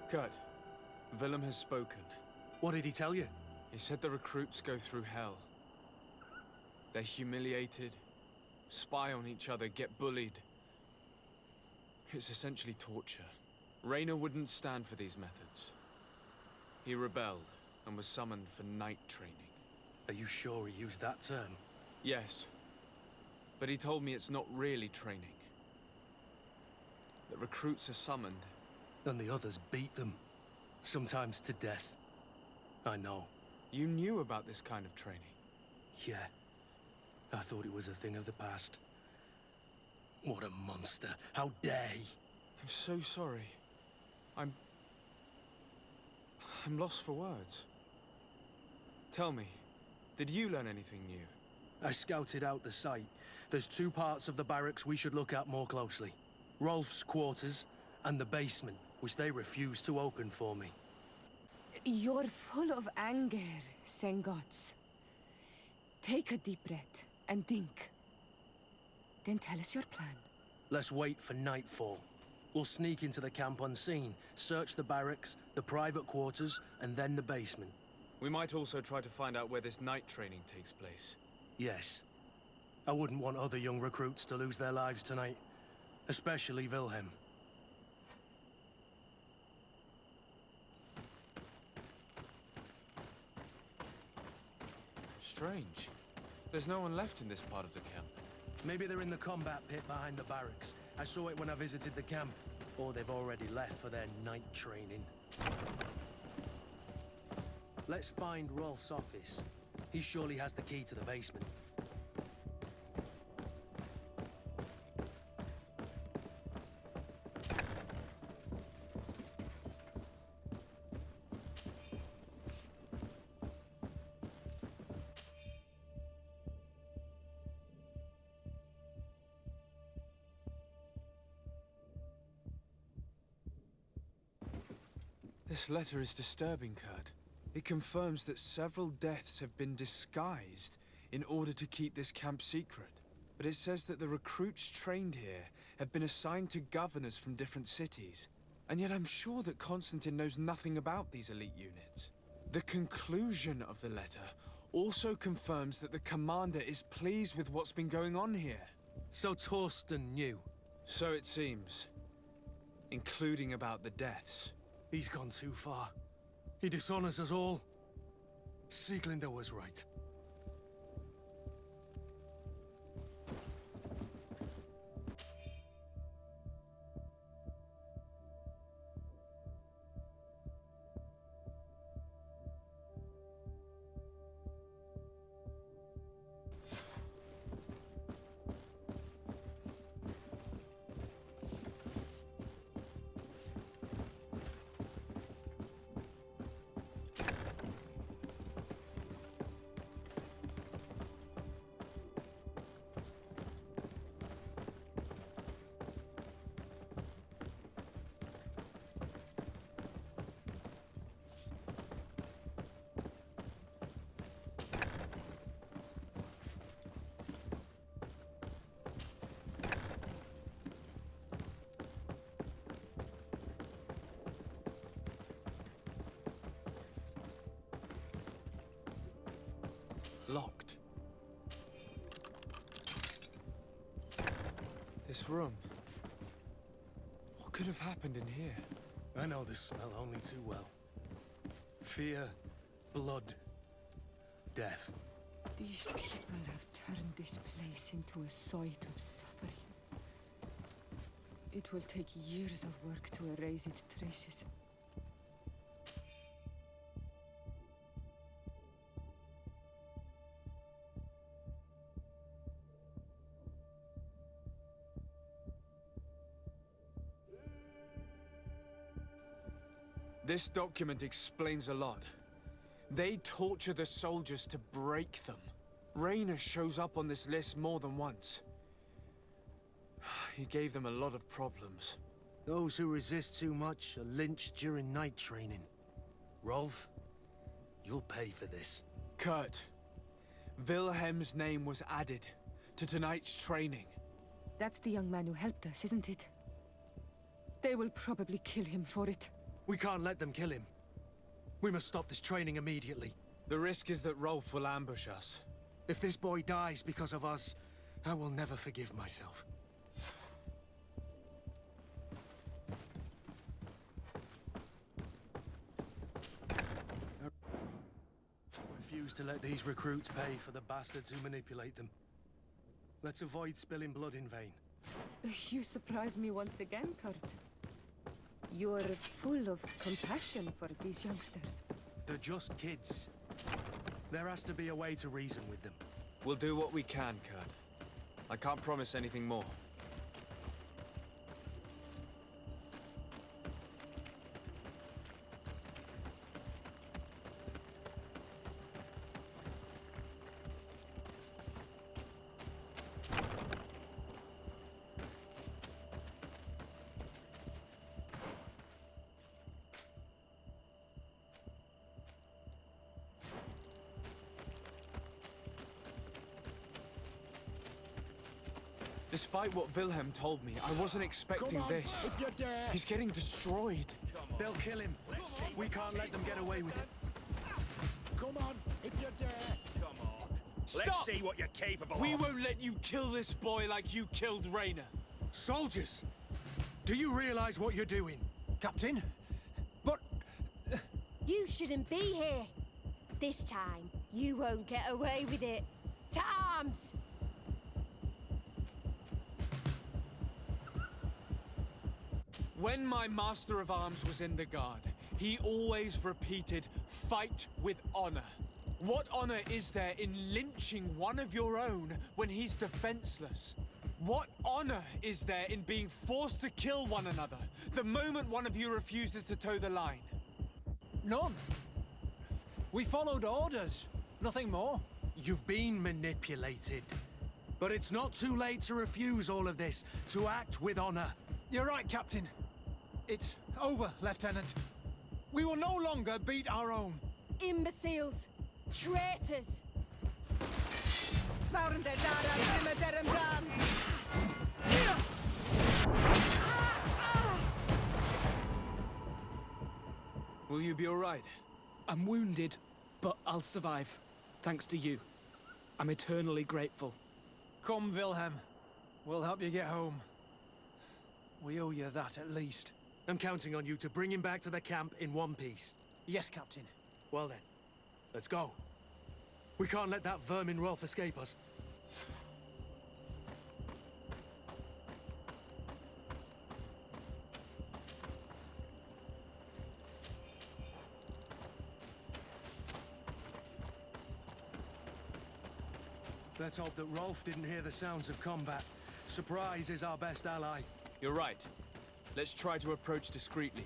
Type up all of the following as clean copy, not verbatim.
Kurt, Willem has spoken. What did he tell you? He said the recruits go through hell. They're humiliated, spy on each other, get bullied. It's essentially torture. Raynor wouldn't stand for these methods. He rebelled and was summoned for night training. Are you sure he used that term? Yes. But he told me it's not really training. The recruits are summoned. And the others beat them. Sometimes to death. I know. You knew about this kind of training? Yeah. I thought it was a thing of the past. What a monster. How dare he? I'm so sorry. I'm lost for words. Tell me, did you learn anything new? I scouted out the site. There's two parts of the barracks we should look at more closely. Rolf's quarters and the basement, which they refused to open for me. You're full of anger, Sengots. Take a deep breath and think. Then tell us your plan. Let's wait for nightfall. We'll sneak into the camp unseen, search the barracks, the private quarters, and then the basement. We might also try to find out where this night training takes place. Yes. I wouldn't want other young recruits to lose their lives tonight. Especially Wilhelm. Strange. There's no one left in this part of the camp. Maybe they're in the combat pit behind the barracks. I saw it when I visited the camp. Or they've already left for their night training. Let's find Rolf's office. He surely has the key to the basement. This letter is disturbing, Kurt. It confirms that several deaths have been disguised in order to keep this camp secret. But it says that the recruits trained here have been assigned to governors from different cities. And yet I'm sure that Constantine knows nothing about these elite units. The conclusion of the letter also confirms that the commander is pleased with what's been going on here. So Torsten knew. So it seems. Including about the deaths. He's gone too far. He dishonors us all. Sieglinder was right. Locked. This room. What could have happened in here? I know this smell only too well. Fear, blood, death. These people have turned this place into a site of suffering. It will take years of work to erase its traces. This document explains a lot. They torture the soldiers to break them. Raynor shows up on this list more than once. He gave them a lot of problems. Those who resist too much are lynched during night training. Rolf, you'll pay for this. Kurt, Wilhelm's name was added to tonight's training. That's the young man who helped us, isn't it? They will probably kill him for it. We can't let them kill him. We must stop this training immediately. The risk is that Rolf will ambush us. If this boy dies because of us, I will never forgive myself. Refuse to let these recruits pay for the bastards who manipulate them. Let's avoid spilling blood in vain. You surprise me once again, Kurt. You're full of compassion for these youngsters. They're just kids. There has to be a way to reason with them. We'll do what we can, Kurt. I can't promise anything more. Despite what Wilhelm told me, I wasn't expecting this. If you dare. He's getting destroyed. They'll kill him. We can't let them get away with it. Come on, if you dare. Come on. Stop! Let's see what you're capable We of. won't let you kill this boy like you killed Rainer. Soldiers! Do you realize what you're doing? Captain? But... You shouldn't be here. This time, you won't get away with it. To arms! When my Master of Arms was in the Guard, he always repeated, "Fight with honor." What honor is there in lynching one of your own when he's defenseless? What honor is there in being forced to kill one another the moment one of you refuses to toe the line? None. We followed orders. Nothing more. You've been manipulated. But it's not too late to refuse all of this, to act with honor. You're right, Captain. It's over, Lieutenant. We will no longer beat our own. Imbeciles! Traitors! Will you be all right? I'm wounded, but I'll survive. Thanks to you. I'm eternally grateful. Come, Wilhelm. We'll help you get home. We owe you that, at least. I'm counting on you to bring him back to the camp in one piece. Yes, Captain. Well then, let's go. We can't let that vermin Rolf escape us. Let's hope that Rolf didn't hear the sounds of combat. Surprise is our best ally. You're right. Let's try to approach discreetly.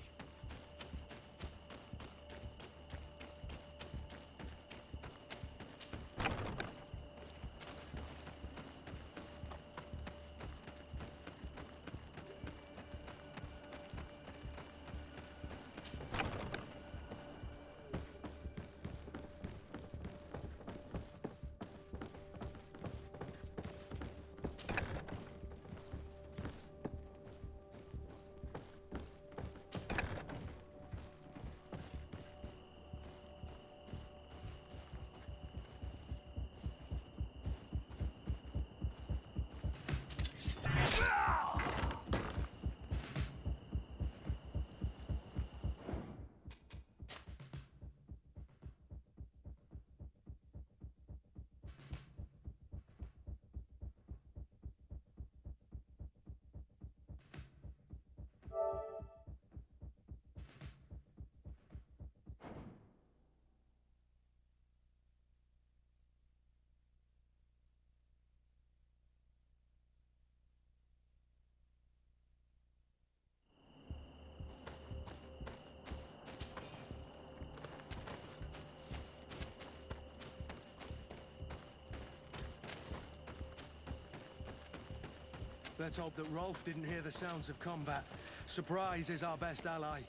Let's hope that Rolf didn't hear the sounds of combat. Surprise is our best ally.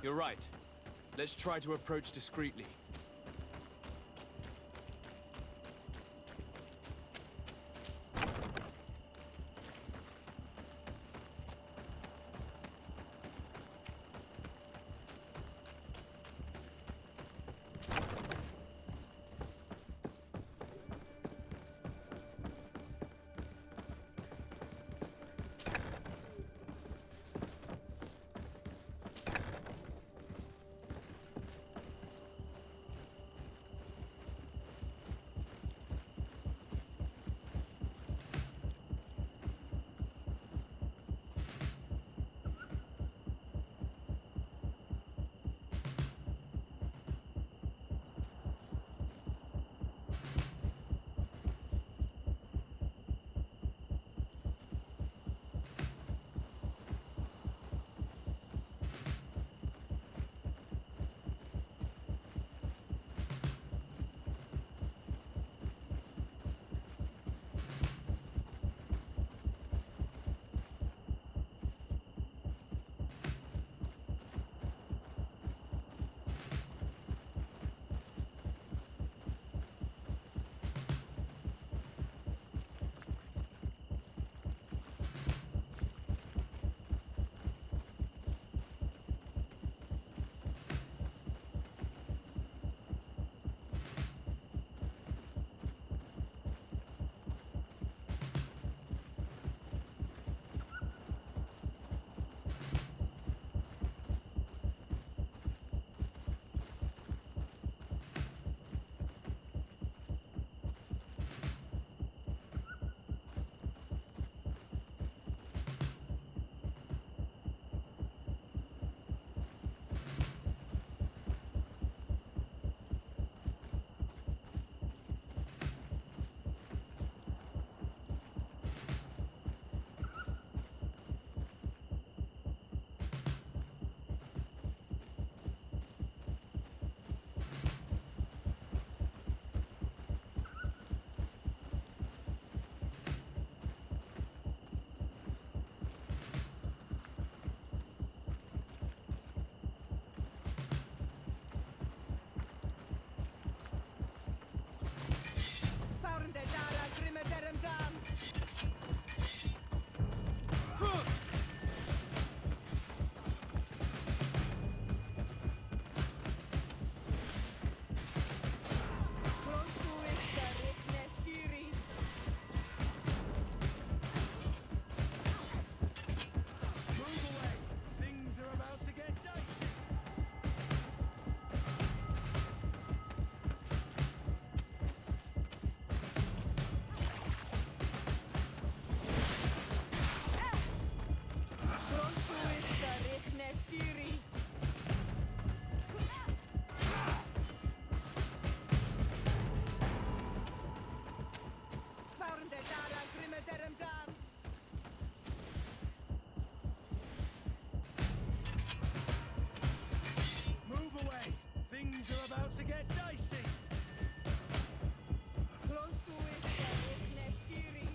You're right. Let's try to approach discreetly. to get dicey. Close to it, Nestiri.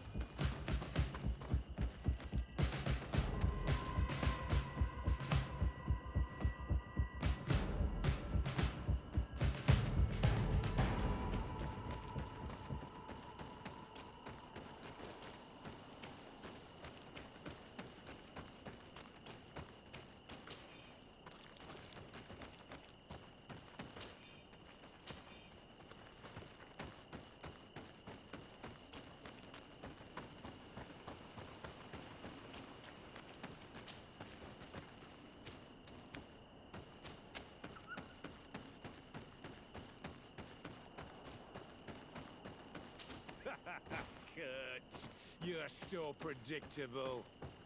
Kurt, you're so predictable.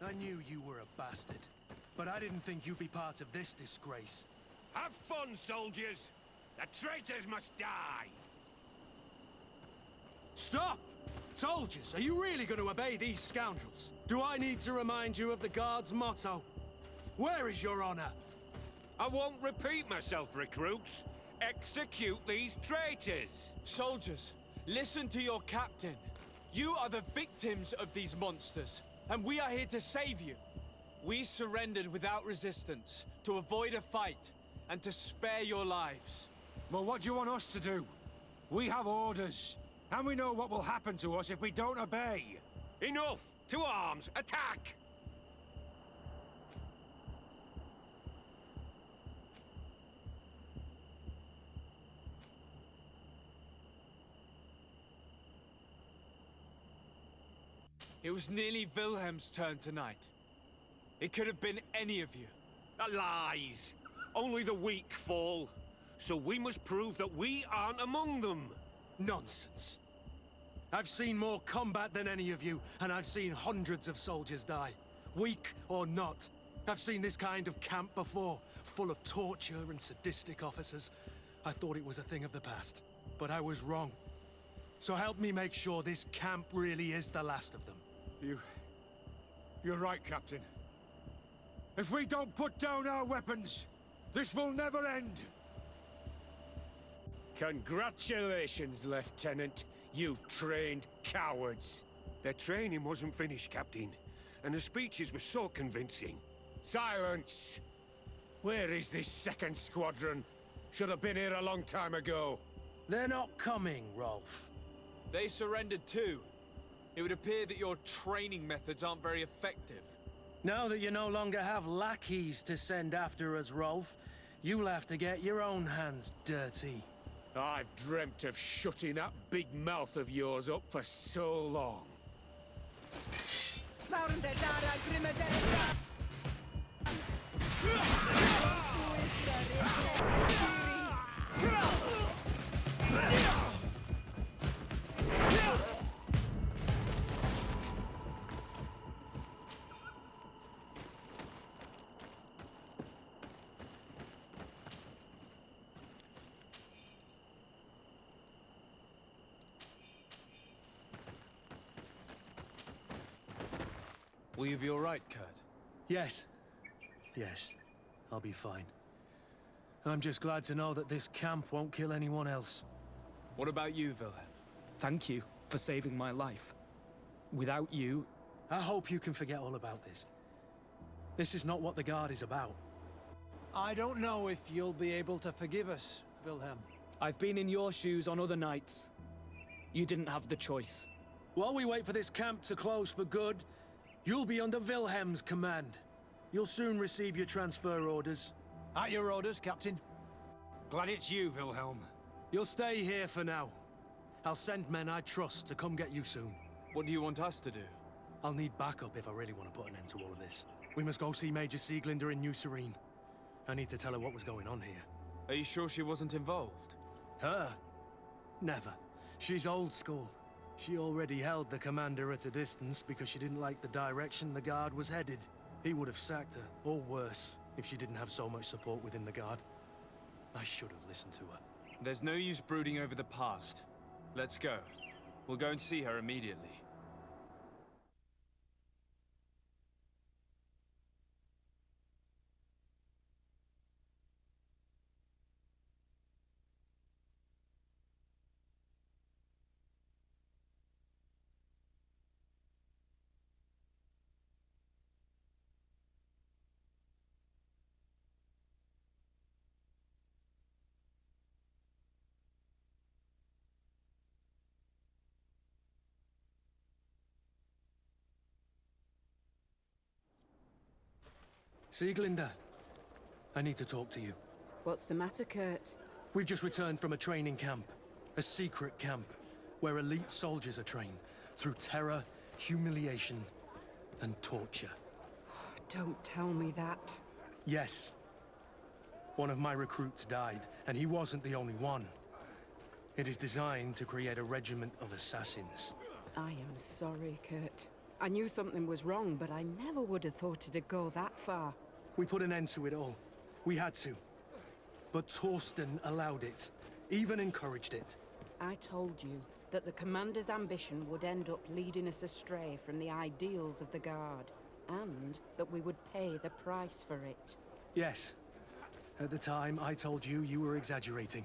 I knew you were a bastard, but I didn't think you'd be part of this disgrace. Have fun, soldiers! The traitors must die! Stop! Soldiers, are you really going to obey these scoundrels? Do I need to remind you of the Guard's motto? Where is your honor? I won't repeat myself, recruits. Execute these traitors! Soldiers, listen to your captain. You are the victims of these monsters, and we are here to save you. We surrendered without resistance, to avoid a fight, and to spare your lives. Well, what do you want us to do? We have orders, and we know what will happen to us if we don't obey. Enough! To arms! Attack! It was nearly Wilhelm's turn tonight. It could have been any of you. Lies! Only the weak fall. So we must prove that we aren't among them. Nonsense. I've seen more combat than any of you, and I've seen hundreds of soldiers die. Weak or not. I've seen this kind of camp before, full of torture and sadistic officers. I thought it was a thing of the past, but I was wrong. So help me make sure this camp really is the last of them. You're right, Captain. If we don't put down our weapons, this will never end. Congratulations, Lieutenant. You've trained cowards. Their training wasn't finished, Captain. And the speeches were so convincing. Silence! Where is this second squadron? Should have been here a long time ago. They're not coming, Rolf. They surrendered too. It would appear that your training methods aren't very effective. Now that you no longer have lackeys to send after us, Rolf, you'll have to get your own hands dirty. I've dreamt of shutting that big mouth of yours up for so long. Will you be all right, Kurt? Yes. Yes. I'll be fine. I'm just glad to know that this camp won't kill anyone else. What about you, Wilhelm? Thank you for saving my life. Without you... I hope you can forget all about this. This is not what the Guard is about. I don't know if you'll be able to forgive us, Wilhelm. I've been in your shoes on other nights. You didn't have the choice. While we wait for this camp to close for good, you'll be under Wilhelm's command. You'll soon receive your transfer orders. At your orders, Captain. Glad it's you, Wilhelm. You'll stay here for now. I'll send men I trust to come get you soon. What do you want us to do? I'll need backup if I really want to put an end to all of this. We must go see Major Sieglinder in New Serene. I need to tell her what was going on here. Are you sure she wasn't involved? Her? Never. She's old school. She already held the commander at a distance because she didn't like the direction the Guard was headed. He would have sacked her, or worse, if she didn't have so much support within the Guard. I should have listened to her. There's no use brooding over the past. Let's go. We'll go and see her immediately. Sieglinde, I need to talk to you. What's the matter, Kurt? We've just returned from a training camp. A secret camp, where elite soldiers are trained through terror, humiliation, and torture. Don't tell me that. Yes. One of my recruits died, and he wasn't the only one. It is designed to create a regiment of assassins. I am sorry, Kurt. I knew something was wrong, but I never would have thought it'd go that far. We put an end to it all. We had to. But Torsten allowed it, even encouraged it. I told you that the Commander's ambition would end up leading us astray from the ideals of the Guard, and that we would pay the price for it. Yes. At the time, I told you you were exaggerating.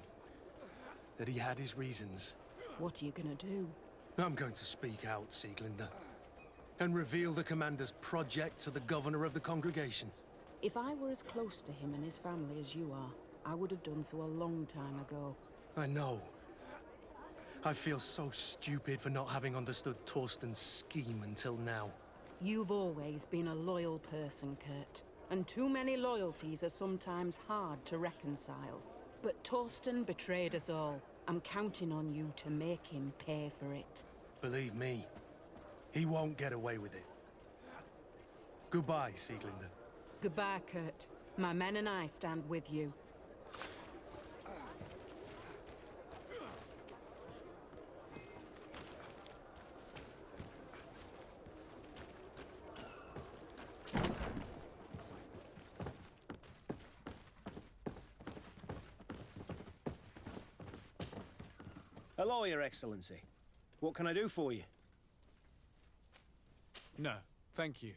That he had his reasons. What are you gonna do? I'm going to speak out, Sieglinde. And reveal the Commander's project to the Governor of the Congregation. If I were as close to him and his family as you are, I would have done so a long time ago. I know. I feel so stupid for not having understood Torsten's scheme until now. You've always been a loyal person, Kurt. And too many loyalties are sometimes hard to reconcile. But Torsten betrayed us all. I'm counting on you to make him pay for it. Believe me, he won't get away with it. Goodbye, Sieglinde. Goodbye, Kurt. My men and I stand with you. Hello, Your Excellency. What can I do for you? No, thank you.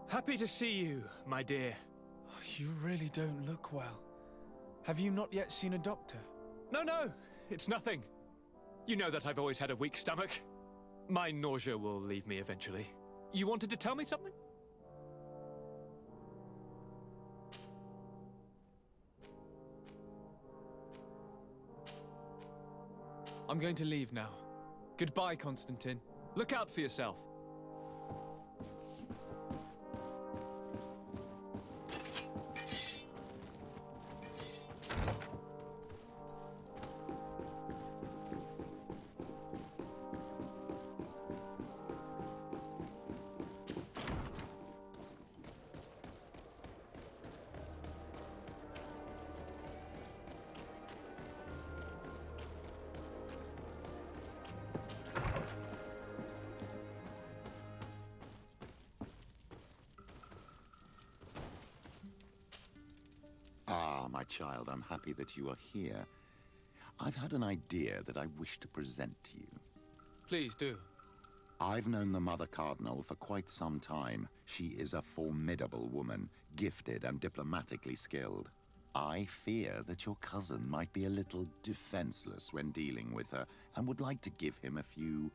Happy to see you, my dear. You really don't look well. Have you not yet seen a doctor? No, it's nothing. You know that I've always had a weak stomach. My nausea will leave me eventually. You wanted to tell me something? I'm going to leave now. Goodbye, Constantine. Look out for yourself. Ah, my child, I'm happy that you are here. I've had an idea that I wish to present to you. Please do. I've known the Mother Cardinal for quite some time. She is a formidable woman, gifted and diplomatically skilled. I fear that your cousin might be a little defenseless when dealing with her, and would like to give him a few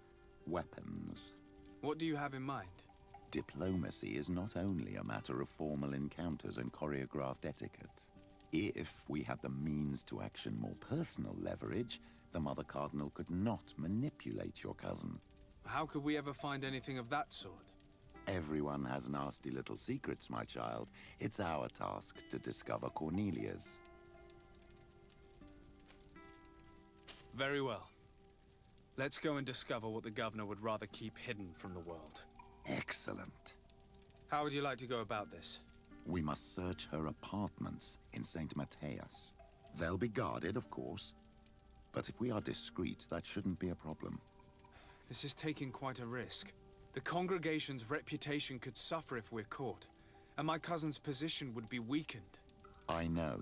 weapons. What do you have in mind? Diplomacy is not only a matter of formal encounters and choreographed etiquette. If we had the means to action more personal leverage, the Mother Cardinal could not manipulate your cousin. How could we ever find anything of that sort? Everyone has nasty little secrets, my child. It's our task to discover Cornelia's. Very well. Let's go and discover what the Governor would rather keep hidden from the world. Excellent. How would you like to go about this? We must search her apartments in St. Matthias. They'll be guarded, of course. But if we are discreet, that shouldn't be a problem. This is taking quite a risk. The congregation's reputation could suffer if we're caught, and my cousin's position would be weakened. I know.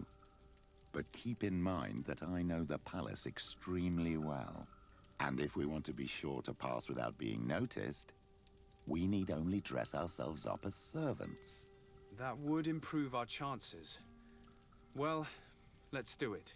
But keep in mind that I know the palace extremely well. And if we want to be sure to pass without being noticed, we need only dress ourselves up as servants. That would improve our chances. Well, let's do it.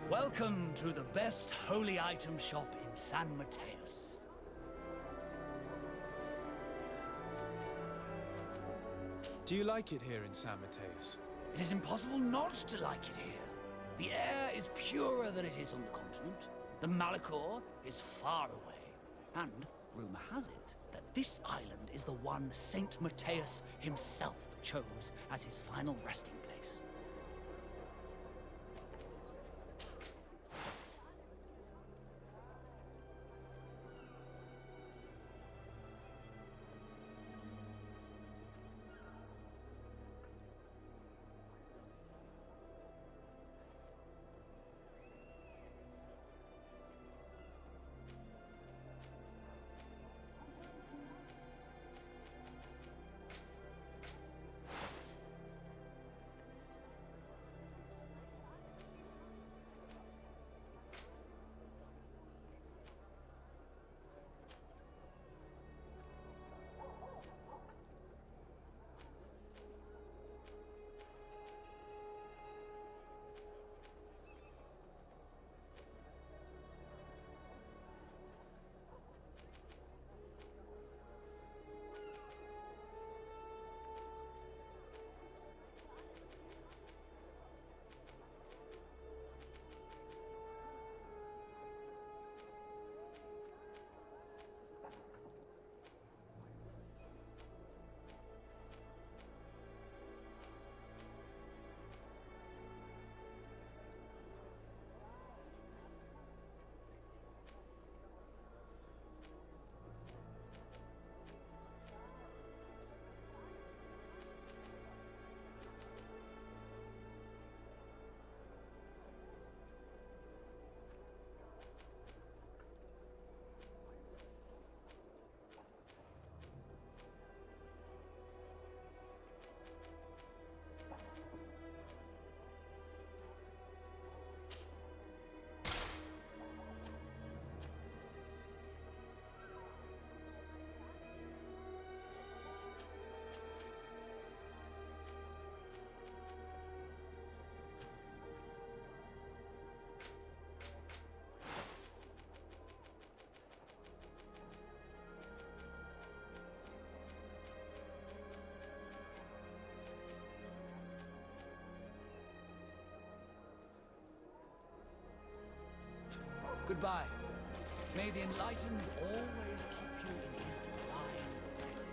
Welcome to the best holy item shop in San Mateus. Do you like it here in San Mateus? It is impossible not to like it here. The air is purer than it is on the continent. The Malachor is far away. And rumor has it that this island is the one Saint Mateus himself chose as his final resting place. Goodbye. May the Enlightened always keep you in his divine blessing.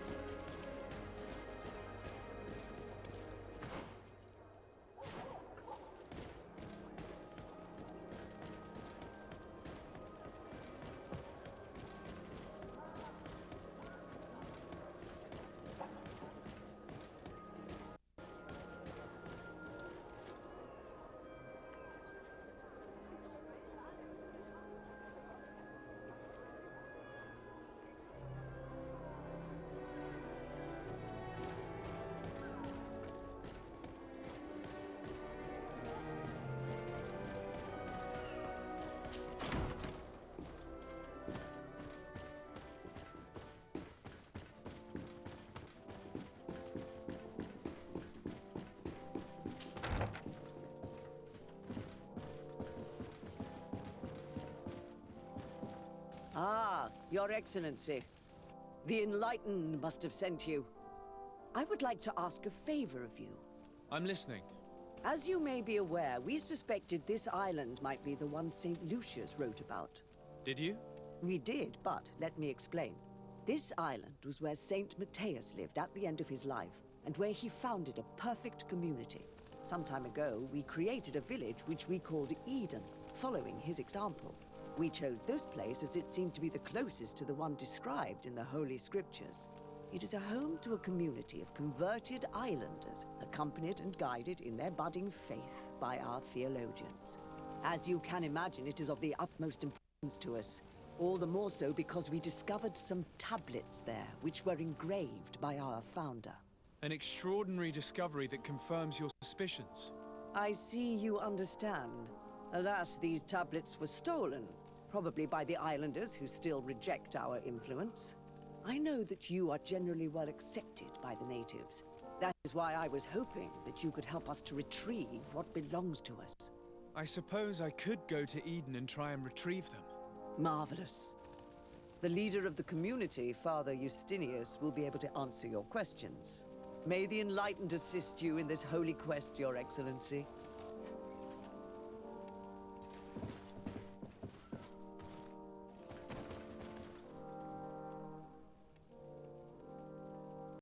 Ah, Your Excellency. The Enlightened must have sent you. I would like to ask a favor of you. I'm listening. As you may be aware, we suspected this island might be the one St. Lucius wrote about. Did you? We did, but let me explain. This island was where Saint Matthias lived at the end of his life, and where he founded a perfect community. Some time ago, we created a village which we called Eden, following his example. We chose this place as it seemed to be the closest to the one described in the Holy Scriptures. It is a home to a community of converted islanders, accompanied and guided in their budding faith by our theologians. As you can imagine, it is of the utmost importance to us. All the more so because we discovered some tablets there, which were engraved by our founder. An extraordinary discovery that confirms your suspicions. I see you understand. Alas, these tablets were stolen, probably by the islanders who still reject our influence. I know that you are generally well accepted by the natives. That is why I was hoping that you could help us to retrieve what belongs to us. I suppose I could go to Eden and try and retrieve them. Marvelous. The leader of the community, Father Justinius, will be able to answer your questions. May the Enlightened assist you in this holy quest, Your Excellency.